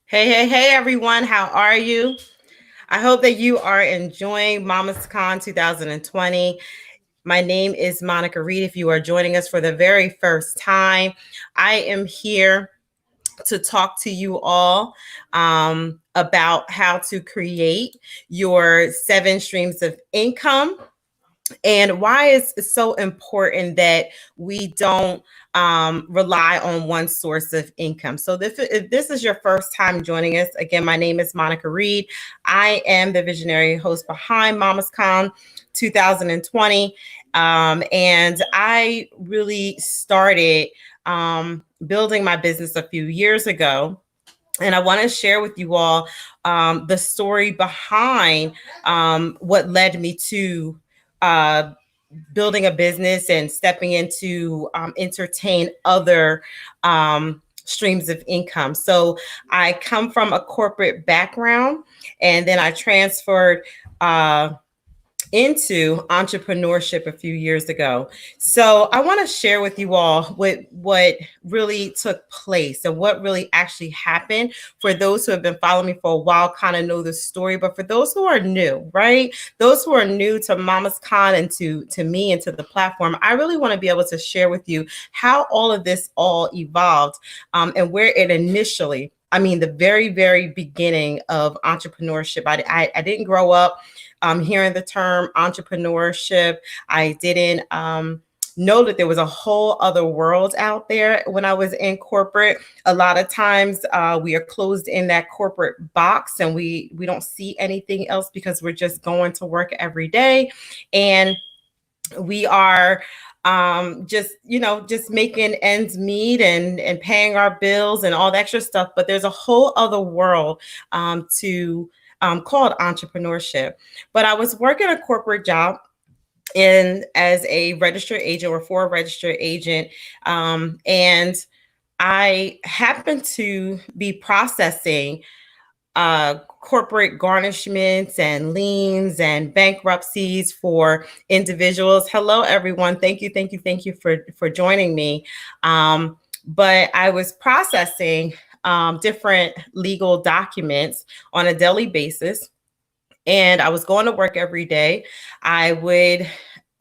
Hey, everyone. How are you? I hope that you are enjoying Mama's Con 2020. My name is Monica Reed. If you are joining us for the very first time, I am here to talk to you all about how to create your 7 streams of income and why it's so important that we don't rely on one source of income. So if this is your first time joining us, again, my name is Monica Reed. I am the visionary host behind Mama's Con 2020. And I really started building my business a few years ago. And I want to share with you all the story behind what led me to uh, building a business and stepping into entertain other streams of income. So I come from a corporate background, and then I transferred into entrepreneurship a few years ago. So I want to share with you all what really took place and what really actually happened. For those who have been following me for a while, kind of know the story, but for those who are new, right? Those who are new to Mama's Con and to me and to the platform, I really want to be able to share with you how all of this all evolved and where it initially. I mean, the very beginning of entrepreneurship. I didn't grow up hearing the term entrepreneurship. I didn't know that there was a whole other world out there when I was in corporate. A lot of times we are closed in that corporate box and we don't see anything else because we're just going to work every day. And we are just making ends meet and paying our bills and all the extra stuff, but there's a whole other world to called entrepreneurship. But I was working a corporate job in as a registered agent or for a registered agent, and I happened to be processing corporate garnishments and liens and bankruptcies for individuals. Hello, everyone. Thank you for joining me. But I was processing different legal documents on a daily basis, and I was going to work every day. I would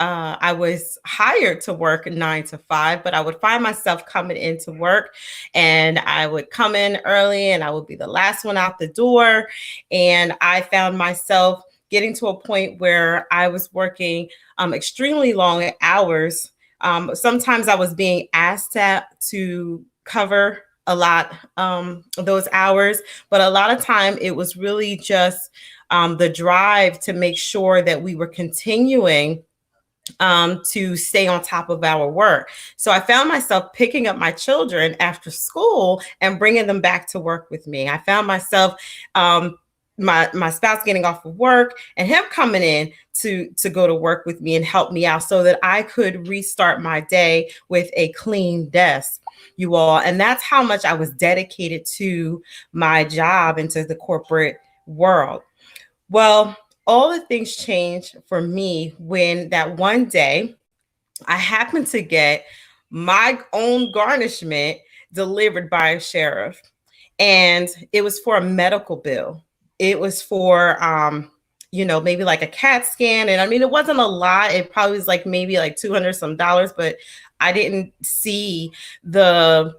I was hired to work 9 to 5, but I would find myself coming into work and I would come in early and I would be the last one out the door. And I found myself getting to a point where I was working extremely long hours. Sometimes I was being asked to cover a lot of those hours, but a lot of time it was really just the drive to make sure that we were continuing to stay on top of our work. So I found myself picking up my children after school and bringing them back to work with me. I found myself my spouse getting off of work and him coming in to go to work with me and help me out so that I could restart my day with a clean desk, you all. And that's how much I was dedicated to my job and to the corporate world. Well, all the things changed for me when that one day I happened to get my own garnishment delivered by a sheriff. And it was for a medical bill. It was for maybe like a CAT scan. And I mean, it wasn't a lot. It probably was like maybe like 200 some dollars, but I didn't see the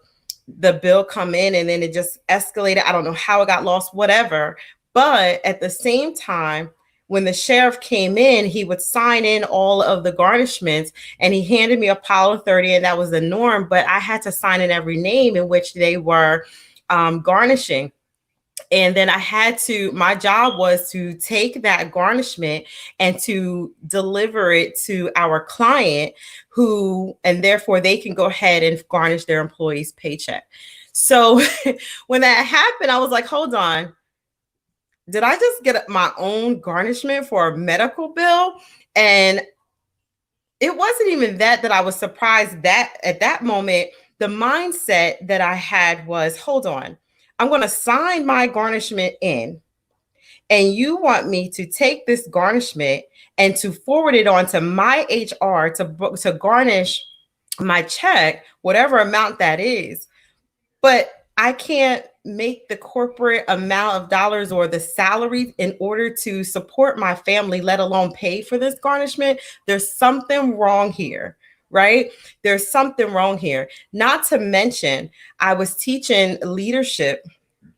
bill come in, and then it just escalated. I don't know how it got lost, whatever. But at the same time, when the sheriff came in, he would sign in all of the garnishments and he handed me a pile of 30, and that was the norm. But I had to sign in every name in which they were garnishing. And then my job was to take that garnishment and to deliver it to our client and therefore they can go ahead and garnish their employee's paycheck. So when that happened, I was like, hold on. Did I just get my own garnishment for a medical bill? And it wasn't even that I was surprised that at that moment, the mindset that I had was, hold on, I'm going to sign my garnishment in. And you want me to take this garnishment and to forward it on to my HR to garnish my check, whatever amount that is. But I can't make the corporate amount of dollars or the salary in order to support my family, let alone pay for this garnishment. There's something wrong here, right? There's something wrong here. Not to mention, I was teaching leadership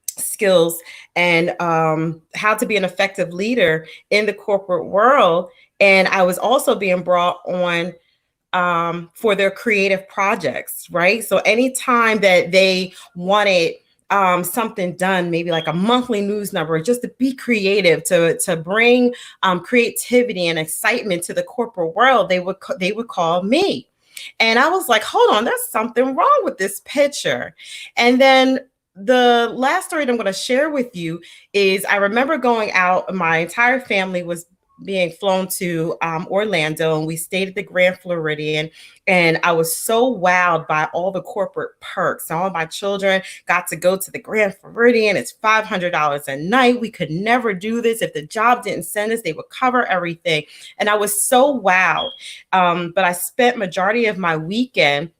skills and how to be an effective leader in the corporate world. And I was also being brought on for their creative projects, right? So anytime that they wanted something done, maybe like a monthly news number, just to be creative, to bring creativity and excitement to the corporate world, they would call me. And I was like, hold on, there's something wrong with this picture. And then the last story that I'm going to share with you is I remember going out, my entire family was being flown to Orlando, and we stayed at the Grand Floridian. And I was so wowed by all the corporate perks. All of my children got to go to the Grand Floridian. It's $500 a night. We could never do this. If the job didn't send us, they would cover everything. And I was so wowed. But I spent majority of my weekend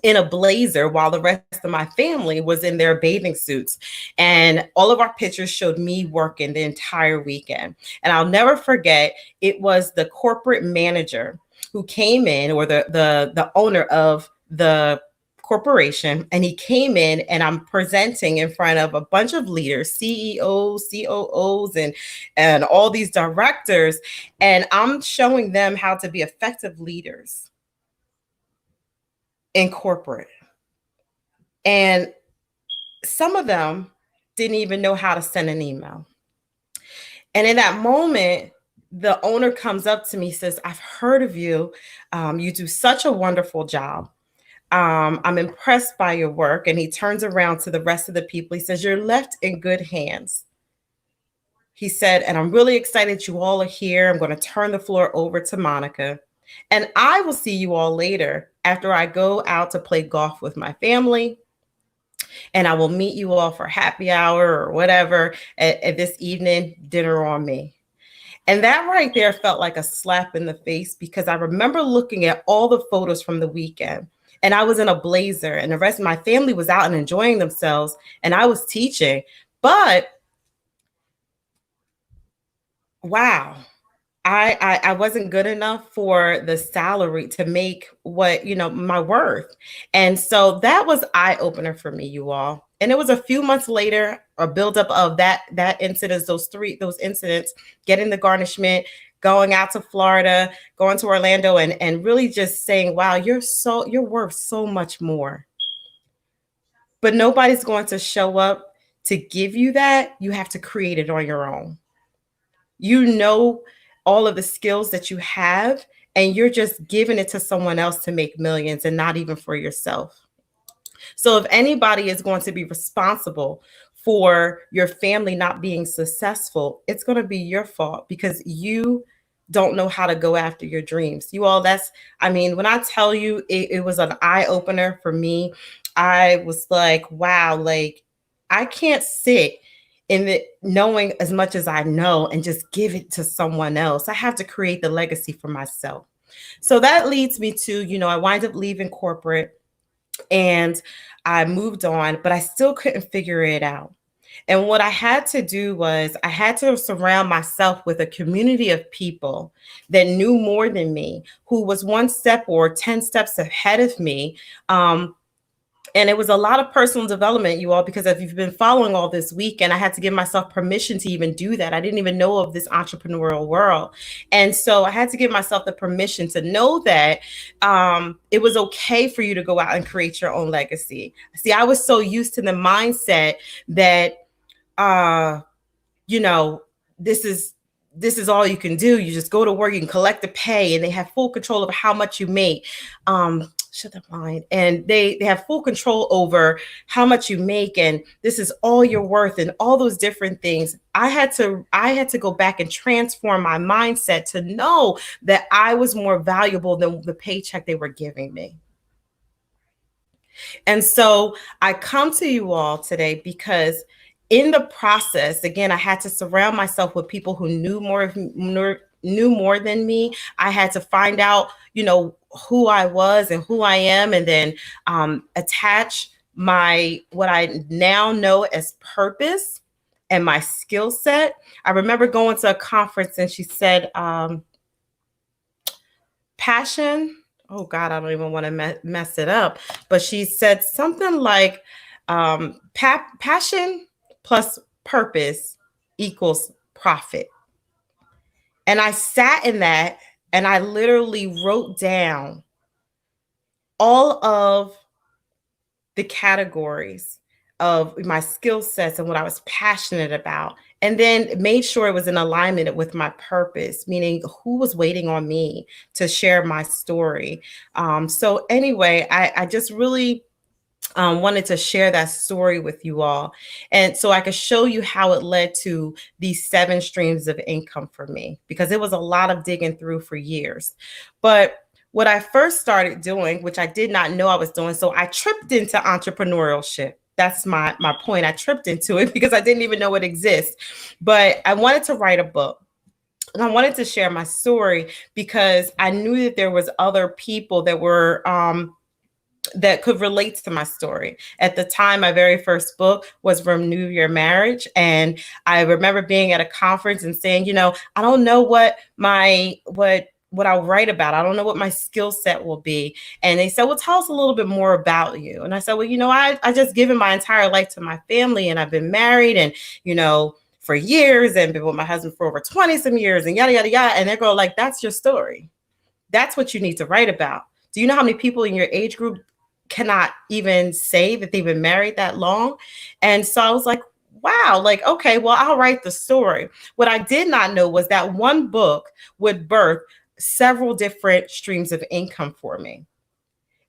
in a blazer while the rest of my family was in their bathing suits. And all of our pictures showed me working the entire weekend. And I'll never forget, it was the corporate manager who came in, or the owner of the corporation, and he came in, and I'm presenting in front of a bunch of leaders, CEOs, COOs, and all these directors, and I'm showing them how to be effective leaders in corporate. And some of them didn't even know how to send an email. And in that moment, the owner comes up to me, says, I've heard of you. You do such a wonderful job. I'm impressed by your work. And he turns around to the rest of the people. He says, you're left in good hands. He said, and I'm really excited you all are here. I'm going to turn the floor over to Monica. And I will see you all later after I go out to play golf with my family. And I will meet you all for happy hour or whatever at this evening, dinner on me. And that right there felt like a slap in the face, because I remember looking at all the photos from the weekend, and I was in a blazer, and the rest of my family was out and enjoying themselves, and I was teaching. But wow, I wasn't good enough for the salary to make what, my worth. And so that was eye opener for me, you all. And it was a few months later, a buildup of that incidents, those incidents, getting the garnishment, going out to Florida, going to Orlando, and really just saying, wow, you're worth so much more. But nobody's going to show up to give you that. You have to create it on your own. All of the skills that you have, and you're just giving it to someone else to make millions, and not even for yourself. So if anybody is going to be responsible for your family not being successful, it's going to be your fault, because you don't know how to go after your dreams. You all, when I tell you, it was an eye opener for me. I was like, wow, like I can't sit in the knowing as much as I know and just give it to someone else. I have to create the legacy for myself. So that leads me to, I wind up leaving corporate, and I moved on, but I still couldn't figure it out. And what I had to do was I had to surround myself with a community of people that knew more than me, who was one step or 10 steps ahead of me. And it was a lot of personal development, you all, because if you've been following all this weekend, I had to give myself permission to even do that. I didn't even know of this entrepreneurial world. And so I had to give myself the permission to know that it was okay for you to go out and create your own legacy. See, I was so used to the mindset that, this is all you can do. You just go to work, you can collect the pay, and they have full control over how much you make. Shut the line. And they have full control over how much you make, and this is all you're worth, and all those different things. I had to go back and transform my mindset to know that I was more valuable than the paycheck they were giving me. And so I come to you all today because in the process, again, I had to surround myself with people who knew more than me. I had to find out, who I was and who I am, and then attach my what I now know as purpose and my skill set. I remember going to a conference and she said, passion. Oh God, I don't even want to mess it up. But she said something like, passion plus purpose equals profit. And I sat in that and I literally wrote down all of the categories of my skill sets and what I was passionate about, and then made sure it was in alignment with my purpose, meaning who was waiting on me to share my story. So anyway, I just really wanted to share that story with you all. And so I could show you how it led to these 7 streams of income for me, because it was a lot of digging through for years. But what I first started doing, which I did not know I was doing, so I tripped into entrepreneurship. That's my point. I tripped into it because I didn't even know it exists. But I wanted to write a book. And I wanted to share my story because I knew that there was other people that were that could relate to my story. At the time, my very first book was Renew Your Marriage. And I remember being at a conference and saying, you know, I don't know what I'll write about. I don't know what my skill set will be. And they said, well, tell us a little bit more about you. And I said, well, you know, I just given my entire life to my family, and I've been married and, you know, for years, and been with my husband for over 20 some years, and yada, yada, yada. And they're going like, that's your story. That's what you need to write about. Do you know how many people in your age group cannot even say that they've been married that long? And so I was like, wow, like, okay, well, I'll write the story. What I did not know was that one book would birth several different streams of income for me.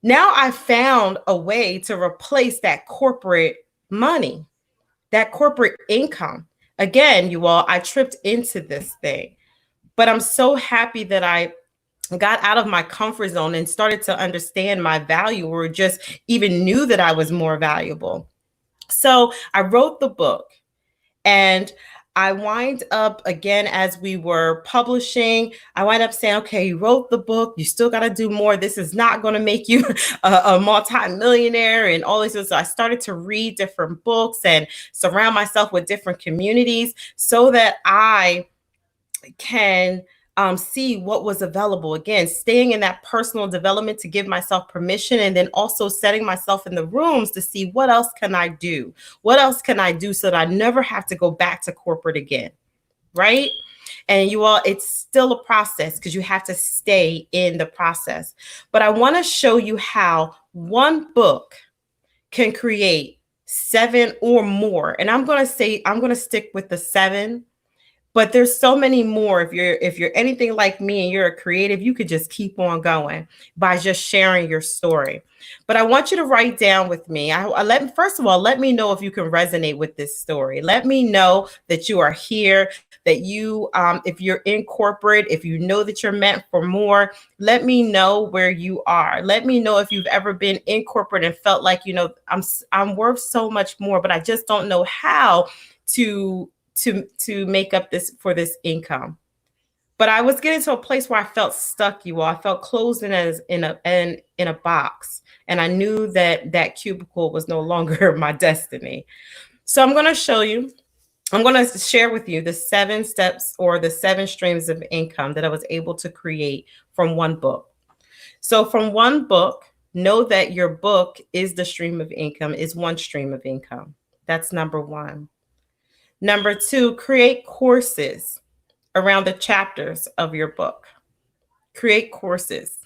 Now I found a way to replace that corporate money, that corporate income. Again, you all, I tripped into this thing, but I'm so happy that I got out of my comfort zone and started to understand my value, or just even knew that I was more valuable. So I wrote the book, and I wind up, again, as we were publishing, I wind up saying, okay, you wrote the book, you still got to do more. This is not going to make you a multi-millionaire and all this. So I started to read different books and surround myself with different communities so that I can see what was available. Again, staying in that personal development to give myself permission, and then also setting myself in the rooms to see what else can I do? What else can I do so that I never have to go back to corporate again, right? And you all, it's still a process because you have to stay in the process. But I want to show you how one book can create 7 or more. And I'm going to stick with the 7. But there's so many more. If you're anything like me and you're a creative, you could just keep on going by just sharing your story. But I want you to write down with me. First of all, let me know if you can resonate with this story. Let me know that you are here, that you, if you're in corporate, if you know that you're meant for more, let me know where you are. Let me know if you've ever been in corporate and felt like, you know, I'm worth so much more, but I just don't know how to make up this income. But I was getting to a place where I felt stuck, you all. I felt closed in a box, and I knew that cubicle was no longer my destiny. So I'm going to show you. I'm going to share with you the 7 steps, or the 7 streams of income that I was able to create from one book. So from one book, know that your book is the stream of income, is one stream of income. That's number 1. Number 2, create courses around the chapters of your book. Create courses.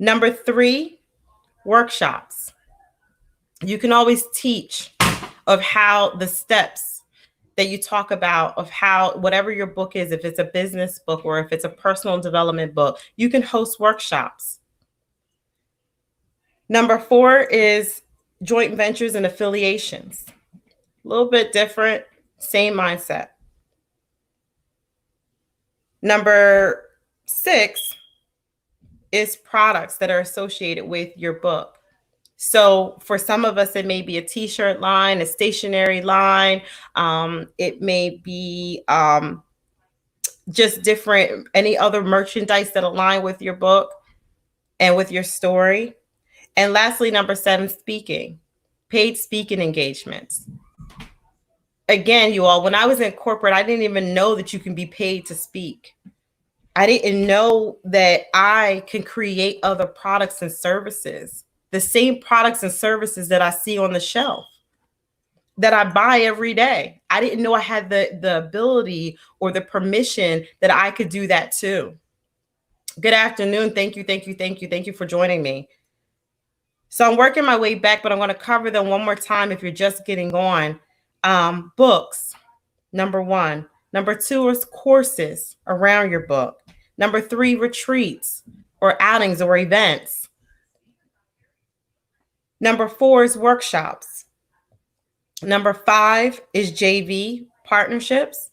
Number 3, workshops. You can always teach of how the steps that you talk about, of how whatever your book is, if it's a business book or if it's a personal development book, you can host workshops. Number 4 is joint ventures and affiliations. A little bit different, same mindset. Number 6 is products that are associated with your book. So for some of us, it may be a t-shirt line, a stationery line. It may be just different, any other merchandise that align with your book and with your story. And lastly, number 7, speaking, paid speaking engagements. Again, you all, when I was in corporate, I didn't even know that you can be paid to speak. I didn't know that I can create other products and services, the same products and services that I see on the shelf, that I buy every day. I didn't know I had the ability or the permission that I could do that too. Good afternoon. Thank you for joining me. So I'm working my way back, but I'm going to cover them one more time if you're just getting on. Books, number 1. Number 2 is courses around your book. Number 3, retreats or outings or events. Number 4 is workshops. Number 5 is JV partnerships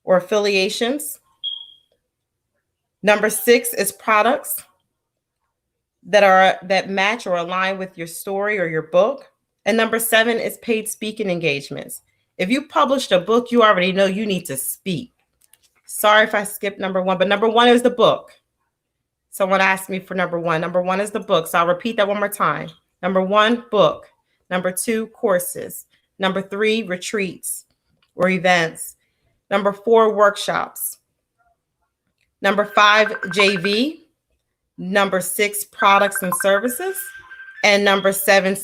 or affiliations. Number 6 is products that match or align with your story or your book. And number 7 is paid speaking engagements. If you published a book, you already know you need to speak. Sorry if I skipped number 1, but number 1 is the book. Someone asked me for number 1. Number 1 is the book. So I'll repeat that one more time. Number 1, book. Number 2, courses. Number 3, retreats or events. Number 4, workshops. Number 5, JV. Number 6, products and services. And number 7,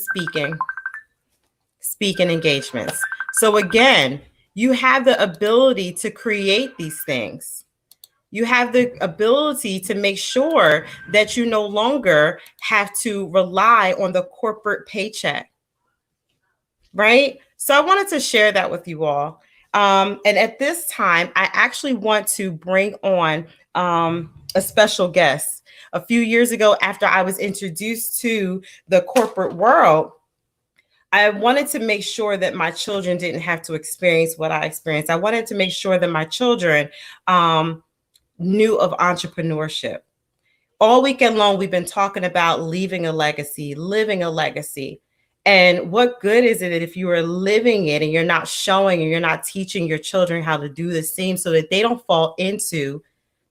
speaking engagements. So again, you have the ability to create these things. You have the ability to make sure that you no longer have to rely on the corporate paycheck, right? So I wanted to share that with you all. And at this time, I actually want to bring on a special guest. A few years ago, after I was introduced to the corporate world, I wanted to make sure that my children didn't have to experience what I experienced. I wanted to make sure that my children knew of entrepreneurship. All weekend long, we've been talking about leaving a legacy, living a legacy. And what good is it if you are living it and you're not showing and you're not teaching your children how to do the same so that they don't fall into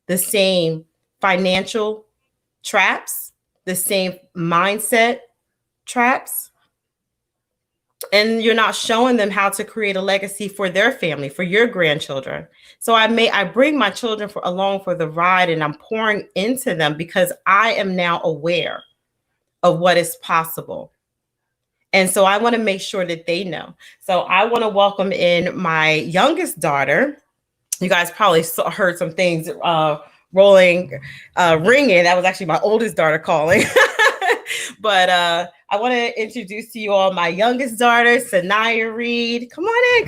the same financial traps, the same mindset traps, and you're not showing them how to create a legacy for their family, for your grandchildren. So I bring my children along for the ride, and I'm pouring into them because I am now aware of what is possible. And so I want to make sure that they know. So I want to welcome in my youngest daughter. You guys probably heard some things ringing. That was actually my oldest daughter calling. But I want to introduce to you all my youngest daughter, Sanaya Reed. Come on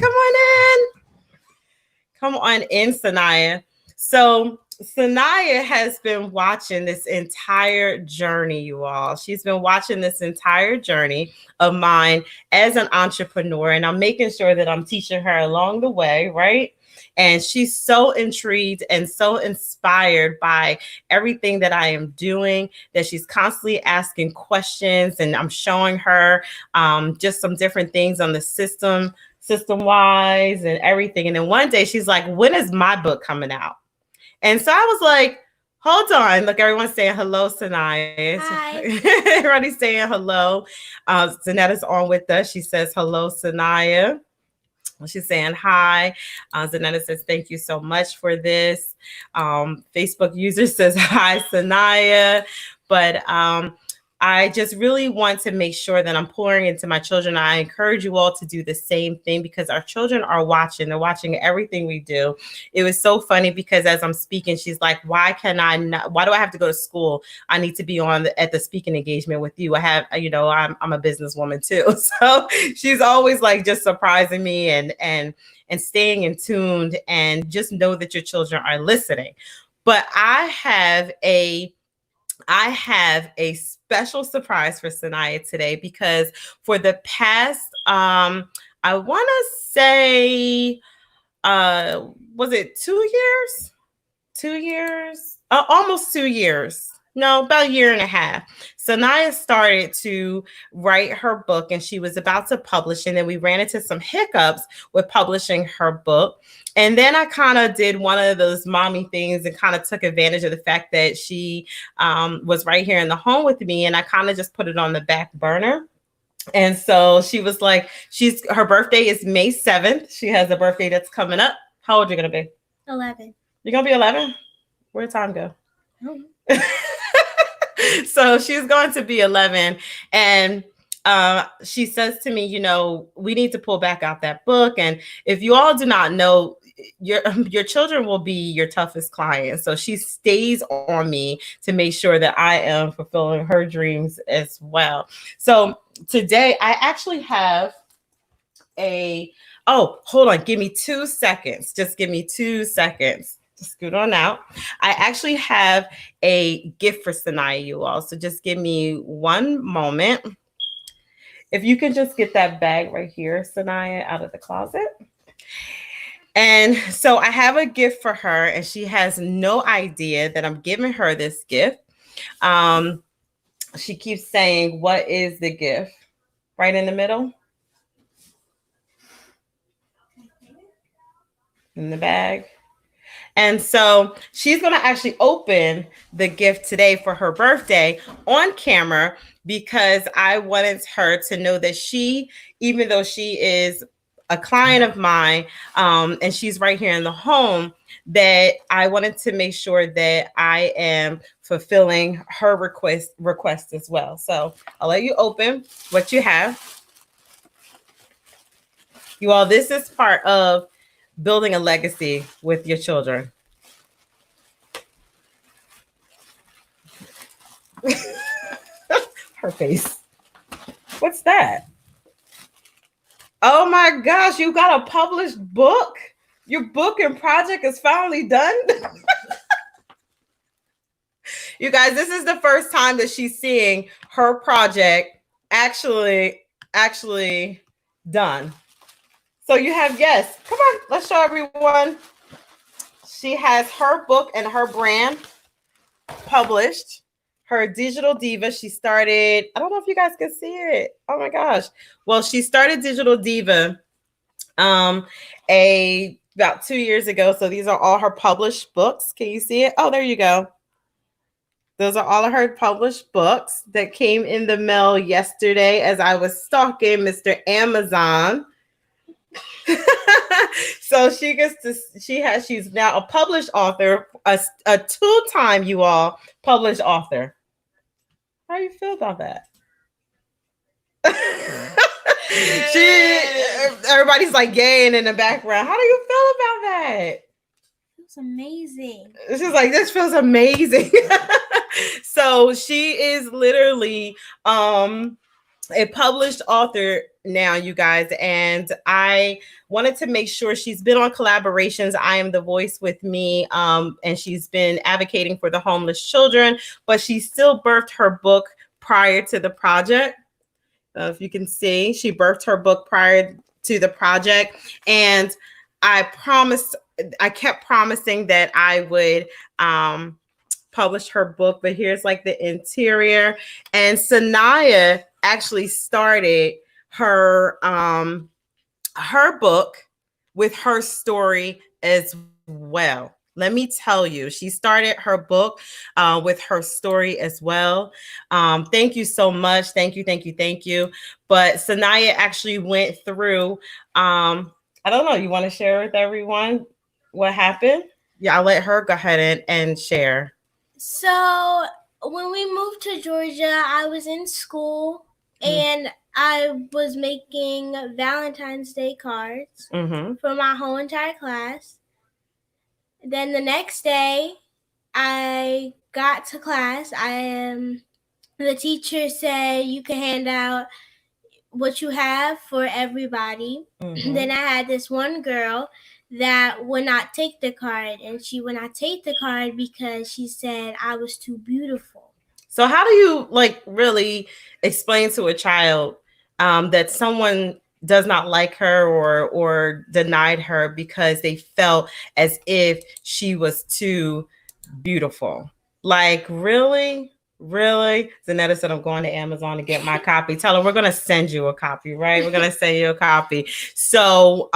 in, Sanaya. So Sanaya has been watching this entire journey, you all. She's been watching this entire journey of mine as an entrepreneur, and I'm making sure that I'm teaching her along the way, right? And she's so intrigued and so inspired by everything that I am doing that she's constantly asking questions, and I'm showing her just some different things on the system-wise and everything. And then one day she's like, when is my book coming out? And so I was like, hold on. Look, everyone's saying hello, Sanaya. Hi. Everybody's saying hello. Zanetta's on with us. She says, hello, Sanaya. She's saying hi. Zanetta says, thank you so much for this. Facebook user says, hi, Sanaya. But I just really want to make sure that I'm pouring into my children. I encourage you all to do the same thing because our children are watching. They're watching everything we do. It was so funny because as I'm speaking, she's like, why do I have to go to school? I need to be at the speaking engagement with you. I'm a businesswoman too. So she's always like just surprising me and staying in tuned, and just know that your children are listening. But I have a special surprise for Sanaya today because for the past, I want to say, was it 2 years? 2 years? Almost 2 years. No, about a year and a half. Sanaya started to write her book and she was about to publish. And then we ran into some hiccups with publishing her book. And then I kind of did one of those mommy things and kind of took advantage of the fact that she was right here in the home with me. And I kind of just put it on the back burner. And so she was like, her birthday is May 7th. She has a birthday that's coming up. How old are you going to be? 11. You're going to be 11? Where'd time go? Oh. So she's going to be 11. And she says to me, we need to pull back out that book. And if you all do not know, your children will be your toughest clients. So she stays on me to make sure that I am fulfilling her dreams as well. So today I actually have hold on, give me 2 seconds. Just give me 2 seconds. Just scoot on out. I actually have a gift for Sanaya, you all. So just give me one moment. If you can just get that bag right here, Sanaya, out of the closet. And so I have a gift for her, and she has no idea that I'm giving her this gift. She keeps saying, "What is the gift?" Right in the middle. In the bag. And so she's going to actually open the gift today for her birthday on camera because I wanted her to know that she, even though she is a client of mine and she's right here in the home, that I wanted to make sure that I am fulfilling her request as well. So I'll let you open what you have. You all, this is part of building a legacy with your children. Her face. What's that? Oh my gosh, you got a published book? Your book and project is finally done? You guys, this is the first time that she's seeing her project actually done. So you have, yes, come on, let's show everyone. She has her book and her brand published, her Digital Diva. She started, I don't know if you guys can see it. Oh my gosh. Well, she started Digital Diva about 2 years ago. So these are all her published books. Can you see it? Oh, there you go. Those are all of her published books that came in the mail yesterday as I was stalking Mr. Amazon. So she's now a published author, a 2-time you all published author. How do you feel about that? Everybody's like gaying in the background. How do you feel about that? It's amazing. She's like, this feels amazing. So she is literally a published author now, you guys, and I wanted to make sure she's been on collaborations. I Am the Voice with Me, and she's been advocating for the homeless children, but she still birthed her book prior to the project. If you can see, she birthed her book prior to the project, and I kept promising that I would publish her book, but here's like the interior. And Sanaya actually started her book with her story as well. Let me tell you, she started her book with her story as well. Thank you so much. Thank you. But Sanaya actually went through, I don't know, you want to share with everyone what happened? Yeah, I'll let her go ahead and share. So when we moved to Georgia, I was in school and I was making Valentine's Day cards for my whole entire class. Then the next day, I got to class. The teacher said you can hand out what you have for everybody. Then I had this one girl that would not take the card, and she would not take the card because she said I was too beautiful. So how do you really explain to a child that someone does not like her or denied her because they felt as if she was too beautiful? Like, really? Really? Zanetta said, I'm going to Amazon to get my copy. Tell her we're going to send you a copy, right? We're going to send you a copy. So,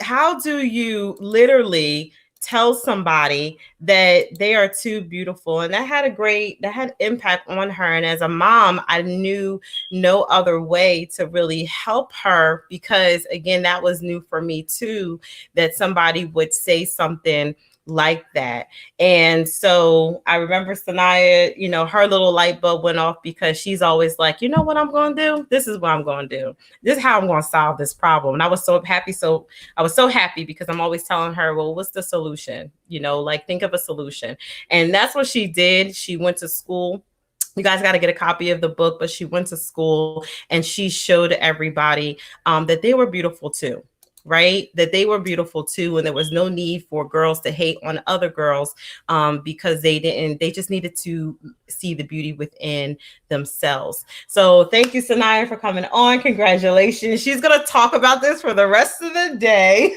how do you literally tell somebody that they are too beautiful? And that had impact on her. And as a mom, I knew no other way to really help her, because again, that was new for me too, that somebody would say something like that. And so I remember Sanaya, her little light bulb went off, because she's always like, you know what I'm going to do? This is what I'm going to do. This is how I'm going to solve this problem. And I was so happy. So I was so happy, because I'm always telling her, well, what's the solution? Like, think of a solution. And that's what she did. She went to school. You guys got to get a copy of the book, but she went to school and she showed everybody that they were beautiful too. Right? That they were beautiful too. And there was no need for girls to hate on other girls because they just needed to see the beauty within themselves. So thank you, Sanaya, for coming on. Congratulations. She's going to talk about this for the rest of the day.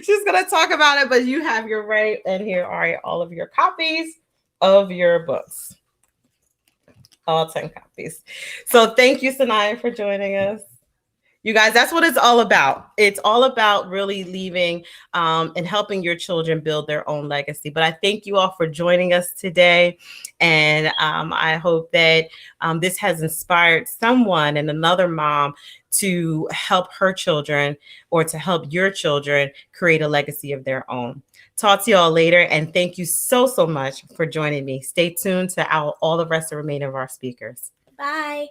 She's going to talk about it, but you have your right. And here are all of your copies of your books. All 10 copies. So thank you, Sanaya, for joining us. You guys, that's what it's all about. It's all about really leaving and helping your children build their own legacy. But I thank you all for joining us today. And I hope that this has inspired someone and another mom to help her children, or to help your children create a legacy of their own. Talk to you all later. And thank you so, so much for joining me. Stay tuned to all the rest of the remainder of our speakers. Bye.